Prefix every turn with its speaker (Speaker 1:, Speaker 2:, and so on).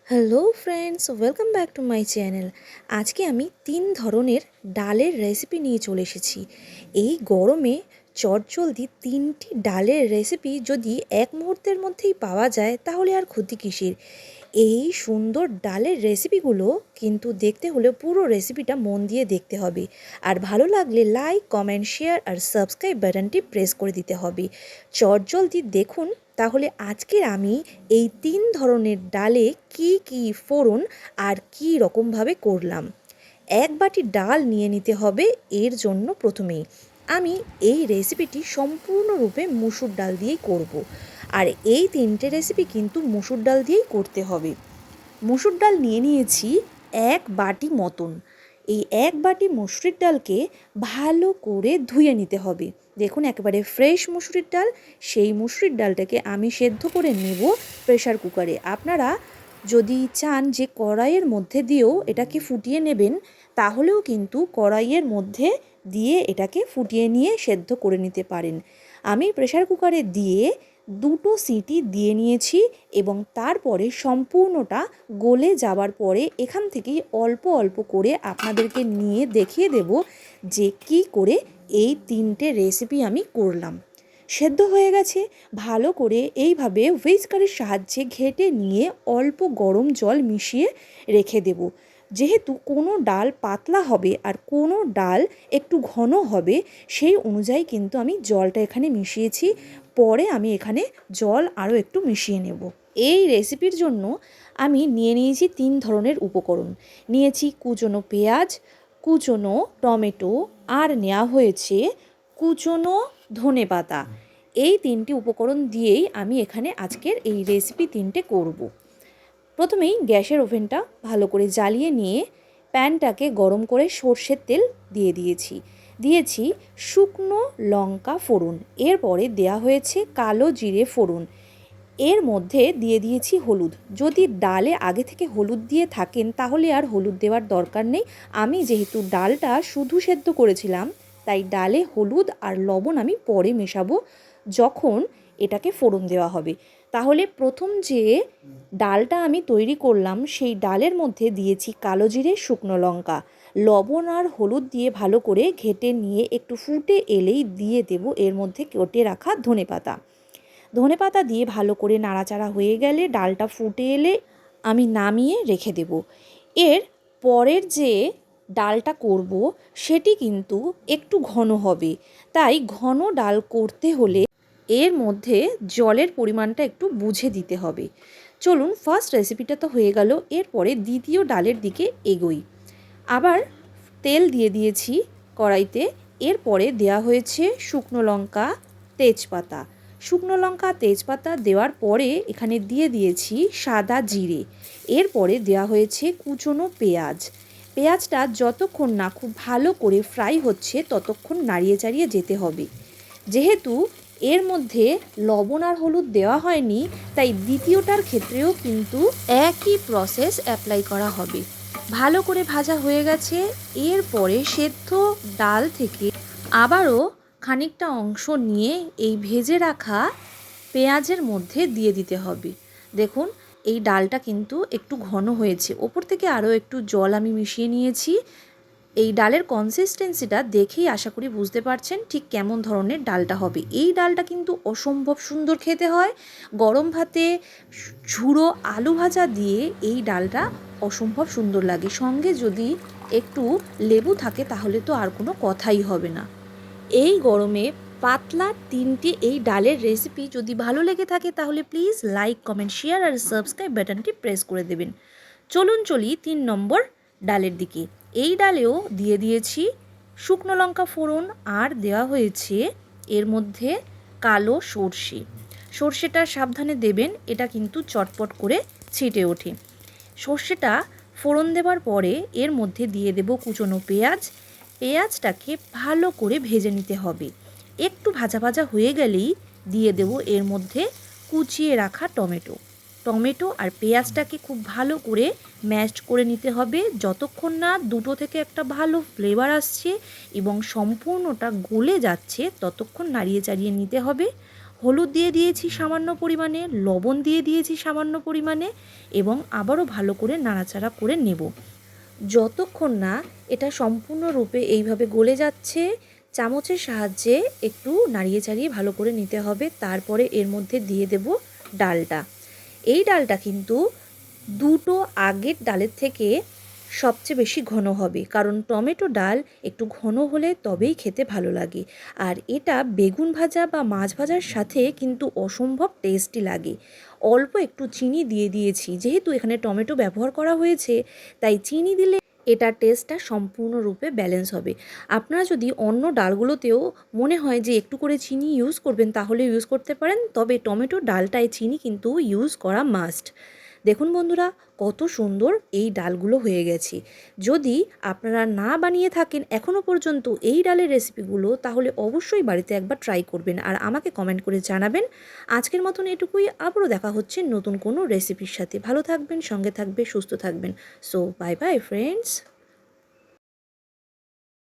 Speaker 1: Hello friends, welcome back to my channel. আজকে আমি 3 ধরনের ডালের রেসিপি নিয়ে চলে এসেছি। এই গরমে চটজলদি 3টি ডালের রেসিপি যদি এক মুহূর্তের মধ্যেই পাওয়া যায় তাহলে আর ক্ষতি কিসের। এই সুন্দর ডালের রেসিপিগুলো কিন্তু দেখতে হলে পুরো রেসিপিটা মন দিয়ে দেখতে হবে। আর ভালো লাগলে লাইক, কমেন্ট, শেয়ার আর সাবস্ক্রাইব বাটনটি প্রেস করে দিতে হবে। চটজলদি দেখুন তাহলে আজকের আমি এই 3 ধরনের ডালে কি কি ফোড়ন আর কি রকমভাবে করলাম। 1 বাটি ডাল নিয়ে নিতে হবে। এর জন্য প্রথমেই আমি এই রেসিপিটি সম্পূর্ণরূপে মুসুর ডাল দিয়েই করব। আর এই 3টে রেসিপি কিন্তু মুসুর ডাল দিয়েই করতে হবে। মুসুর ডাল নিয়ে নিয়েছি 1 বাটি মতন। এই 1 বাটি মসুরির ডালকে ভালো করে ধুয়ে নিতে হবে। দেখুন একেবারে ফ্রেশ মুসুরির ডাল। সেই মুসুরির ডালটাকে আমি সেদ্ধ করে নেব প্রেসার কুকারে। আপনারা যদি চান যে কড়াইয়ের মধ্যে দিয়েও এটাকে ফুটিয়ে নেবেন, তাহলেও কিন্তু কড়াইয়ের মধ্যে দিয়ে এটাকে ফুটিয়ে নিয়ে সেদ্ধ করে নিতে পারেন। আমি প্রেসার কুকারে দিয়ে 2টো সিটি দিয়ে নিয়েছি এবং তারপরে সম্পূর্ণটা গলে যাবার পরে এখান থেকেই অল্প অল্প করে আপনাদেরকে নিয়ে দেখিয়ে দেব যে কি করে এই 3টে রেসিপি আমি করলাম। সেদ্ধ হয়ে গেছে, ভালো করে এইভাবে হুইস্কারের সাহায্যে ঘেঁটে নিয়ে অল্প গরম জল মিশিয়ে রেখে দেব। যেহেতু কোনো ডাল পাতলা হবে আর কোনো ডাল একটু ঘন হবে, সেই অনুযায়ী কিন্তু আমি জলটা এখানে মিশিয়েছি। পরে আমি এখানে জল আরও একটু মিশিয়ে নেব। এই রেসিপির জন্য আমি নিয়ে নিয়েছি 3 ধরনের উপকরণ। নিয়েছি কুচনো পেঁয়াজ, কুচনো টমেটো আর নেওয়া হয়েছে কুচনো ধনেপাতা। এই 3টি উপকরণ দিয়েই আমি এখানে আজকের এই রেসিপি 3টে করব। প্রথমেই গ্যাসের ওভেনটা ভালো করে জ্বালিয়ে নিয়ে প্যানটাকে গরম করে সর্ষের তেল দিয়েছি শুকনো লঙ্কা ফোড়ন। এরপরে দেয়া হয়েছে কালো জিরে ফোড়ন। এর মধ্যে দিয়ে দিয়েছি হলুদ। যদি ডালে আগে থেকে হলুদ দিয়ে থাকেন তাহলে আর হলুদ দেওয়ার দরকার নেই। আমি যেহেতু ডালটা শুধু সেদ্ধ করেছিলাম, তাই ডালে হলুদ আর লবণ আমি পরে মেশাবো যখন এটাকে ফোড়ন দেওয়া হবে। তাহলে প্রথম যে ডালটা আমি তৈরি করলাম সেই ডালের মধ্যে দিয়েছি কালো জিরে, শুকনো লঙ্কা, লবণ আর হলুদ দিয়ে ভালো করে ঘেঁটে নিয়ে একটু ফুটে এলেই দিয়ে দেব এর মধ্যে কেটে রাখা ধনেপাতা দিয়ে ভালো করে নাড়াচাড়া হয়ে গেলে ডালটা ফুটে এলে আমি নামিয়ে রেখে দেব। এর পরের যে ডালটা করব সেটি কিন্তু একটু ঘন হবে, তাই ঘন ডাল করতে হলে এর মধ্যে জলের পরিমাণটা একটু বুঝে দিতে হবে। চলুন, ফার্স্ট রেসিপিটা তো হয়ে গেল, এরপরে দ্বিতীয় ডালের দিকে এগোই। আবার তেল দিয়ে দিয়েছি কড়াইতে। এরপরে দেওয়া হয়েছে শুকনো লঙ্কা, তেজপাতা দেওয়ার পরে এখানে দিয়ে দিয়েছি সাদা জিরে। এরপরে দেওয়া হয়েছে কুচনো পেঁয়াজটা যতক্ষণ না খুব ভালো করে ফ্রাই হচ্ছে ততক্ষণ নাড়িয়ে চাড়িয়ে যেতে হবে। যেহেতু এর মধ্যে লবণ আর হলুদ দেওয়া হয়নি, তাই দ্বিতীয়টার ক্ষেত্রেও কিন্তু একই প্রসেস অ্যাপ্লাই করা হবে। ভালো করে ভাজা হয়ে গেছে। এরপরে সেদ্ধ ডাল থেকে আবারও খানিকটা অংশ নিয়ে এই ভেজে রাখা পেঁয়াজের মধ্যে দিয়ে দিতে হবে। দেখুন এই ডালটা কিন্তু একটু ঘন হয়েছে, ওপর থেকে আরও একটু জল আমি মিশিয়ে নিয়েছি। এই ডালের কনসিস্টেন্সিটা দেখেই আশা করি বুঝতে পারছেন ঠিক কেমন ধরনের ডালটা হবে। এই ডালটা কিন্তু অসম্ভব সুন্দর খেতে হয়। গরম ভাতে ঝুড়ো আলু ভাজা দিয়ে এই ডালটা অসম্ভব সুন্দর লাগে। সঙ্গে যদি একটু লেবু থাকে তাহলে তো আর কোনো কথাই হবে না। এই গরমে পাতলা 3টি এই ডালের রেসিপি যদি ভালো লেগে থাকে তাহলে প্লিজ লাইক, কমেন্ট, শেয়ার আর সাবস্ক্রাইব বাটনটি প্রেস করে দেবেন। চলুন চলি 3 নম্বর ডালের দিকে। এই ডালেও দিয়ে দিয়েছি শুকনো লঙ্কা ফোড়ন আর দেওয়া হয়েছে এর মধ্যে কালো সর্ষেটা সাবধানে দেবেন, এটা কিন্তু চটপট করে ছিটে ওঠে। সর্ষেটা ফোড়ন দেওয়ার পরে এর মধ্যে দিয়ে দেব কুচনো পেঁয়াজটাকে ভালো করে ভেজে নিতে হবে। একটু ভাজা ভাজা হয়ে গেলেই দিয়ে দেব এর মধ্যে কুচিয়ে রাখা টমেটো আর পেঁয়াজটাকে খুব ভালো করে ম্যাশ করে নিতে হবে যতক্ষণ না দুটো থেকে একটা ভালো ফ্লেভার আসছে এবং সম্পূর্ণটা গলে যাচ্ছে ততক্ষণ নাড়িয়ে চাড়িয়ে নিতে হবে। হলুদ দিয়ে দিয়েছি সামান্য পরিমাণে, লবণ দিয়ে দিয়েছি সামান্য পরিমাণে এবং আবারও ভালো করে নাড়াচাড়া করে নেব। যতক্ষণ না এটা সম্পূর্ণরূপে এইভাবে গলে যাচ্ছে, চামচের সাহায্যে একটু নাড়িয়ে চাড়িয়ে ভালো করে নিতে হবে। তারপরে এর মধ্যে দিয়ে দেব ডালটা। এই ডালটা কিন্তু দুটো আগের ডালের থেকে সবচেয়ে বেশি ঘন হবে, কারণ টমেটো ডাল একটু ঘন হলে তবেই খেতে ভালো লাগে। আর এটা বেগুন ভাজা বা মাছ ভাজার সাথে কিন্তু অসম্ভব টেস্টি লাগে। অল্প একটু চিনি দিয়ে দিয়েছি, যেহেতু এখানে টমেটো ব্যবহার করা হয়েছে তাই চিনি দিলে এটার টেস্টটা সম্পূর্ণরূপে ব্যালেন্স হবে। আপনারা যদি অন্য ডালগুলোতেও মনে হয় যে একটু করে চিনি ইউজ করবেন তাহলে ইউজ করতে পারেন, তবে টমেটো ডালটায় চিনি কিন্তু ইউজ করা মাস্ট। দেখুন বন্ধুরা, কত সুন্দর এই ডালগুলো হয়ে গেছে। যদি আপনারা না বানিয়ে থাকেন এখনও পর্যন্ত এই ডালের রেসিপিগুলো, তাহলে অবশ্যই বাড়িতে একবার ট্রাই করবেন আর আমাকে কমেন্ট করে জানাবেন। আজকের মতন এটুকুই, আবারও দেখা হচ্ছে নতুন কোনো রেসিপির সাথে। ভালো থাকবেন, সঙ্গে থাকবে, সুস্থ থাকবেন। So bye bye friends.